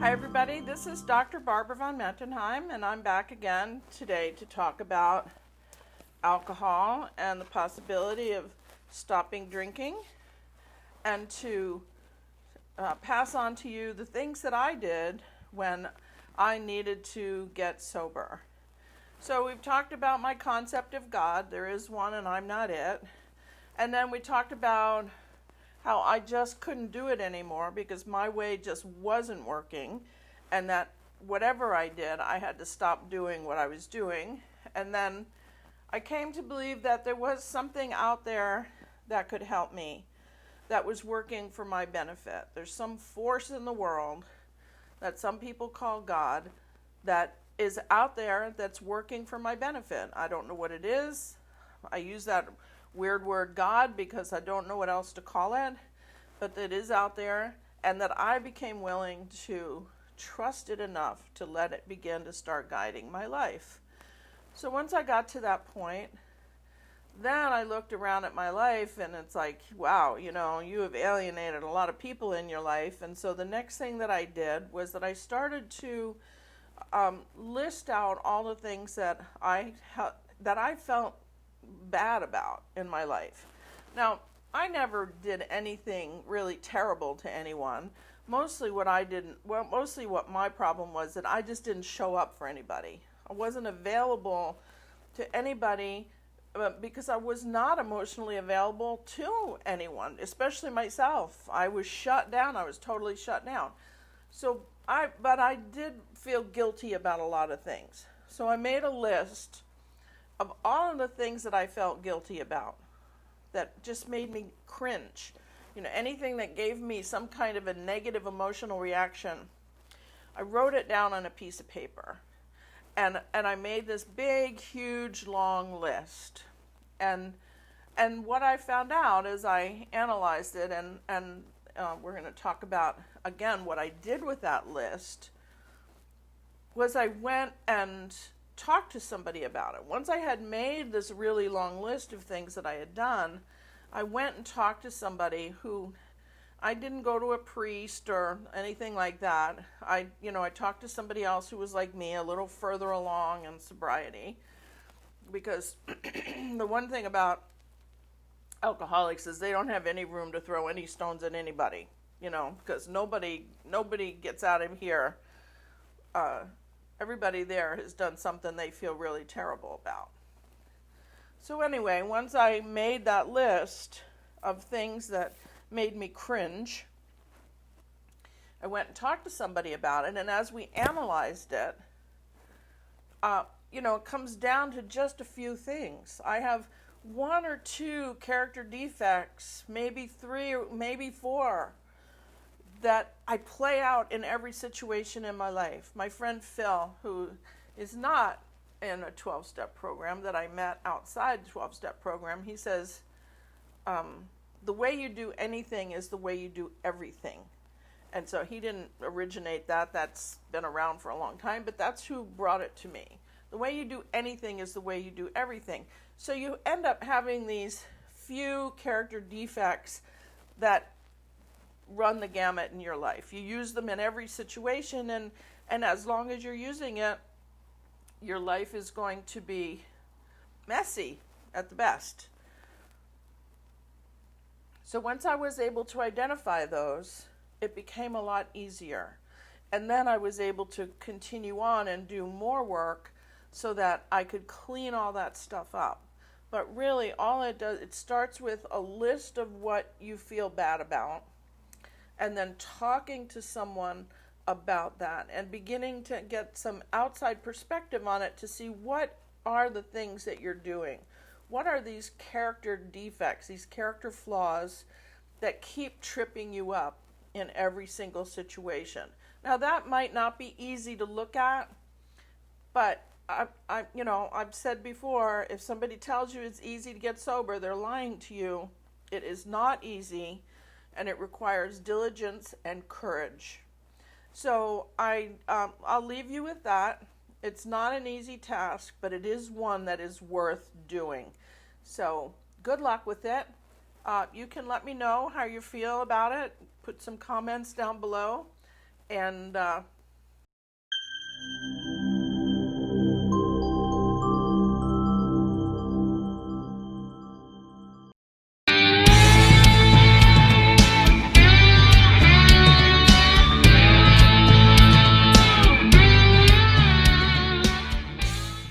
Hi everybody, this is Dr. Barbara von Mettenheim, and I'm back again today to talk about alcohol and the possibility of stopping drinking, and to pass on to you the things that I did when I needed to get sober. So we've talked about my concept of God. There is one and I'm not it. And then we talked about how I just couldn't do it anymore because my way just wasn't working, and that whatever I did, I had to stop doing what I was doing. And then I came to believe that there was something out there that could help me, that was working for my benefit. There's some force in the world that some people call God that is out there that's working for my benefit. I don't know what it is. I use that weird word God because I don't know what else to call it, but it is out there, and that I became willing to trust it enough to let it begin to start guiding my life. So once I got to that point, then I looked around at my life and it's like, wow, you have alienated a lot of people in your life. And so the next thing that I did was that I started to list out all the things that I felt bad about in my life. Now, I never did anything really terrible to anyone. Mostly what my problem was that I just didn't show up for anybody. I wasn't available to anybody because I was not emotionally available to anyone, especially myself. I was shut down. I was totally shut down. But I did feel guilty about a lot of things. So I made a list of all of the things that I felt guilty about that just made me cringe. Anything that gave me some kind of a negative emotional reaction. I wrote it down on a piece of paper. And I made this big, huge, long list. And what I found out as I analyzed it, and we're going to talk about, again, what I did with that list, was I went and talked to somebody about it. Once I had made this really long list of things that I had done, I went and talked to somebody who, I didn't go to a priest or anything like that. I talked to somebody else who was like me, a little further along in sobriety, because the one thing about alcoholics is they don't have any room to throw any stones at anybody, because nobody gets out of here. Everybody there has done something they feel really terrible about. So anyway, once I made that list of things that made me cringe, I went and talked to somebody about it, and as we analyzed it, it comes down to just a few things. I have 1 or 2 character defects, maybe 3 or maybe 4, that I play out in every situation in my life. My friend Phil, who is not in a 12-step program, that I met outside the 12-step program, he says, the way you do anything is the way you do everything. And so he didn't originate that. That's been around for a long time, but that's who brought it to me. The way you do anything is the way you do everything. So you end up having these few character defects that run the gamut in your life. You use them in every situation, and as long as you're using it, your life is going to be messy at the best. So once I was able to identify those, it became a lot easier. And then I was able to continue on and do more work so that I could clean all that stuff up. But really, all it does, it starts with a list of what you feel bad about, and then talking to someone about that and beginning to get some outside perspective on it to see what are the things that you're doing. What are these character defects, these character flaws that keep tripping you up in every single situation? Now, that might not be easy to look at, but I've said before, if somebody tells you it's easy to get sober, they're lying to you. It is not easy, and it requires diligence and courage. So I'll leave you with that. It's not an easy task, but it is one that is worth doing. So good luck with it. You can let me know how you feel about it. Put some comments down below. and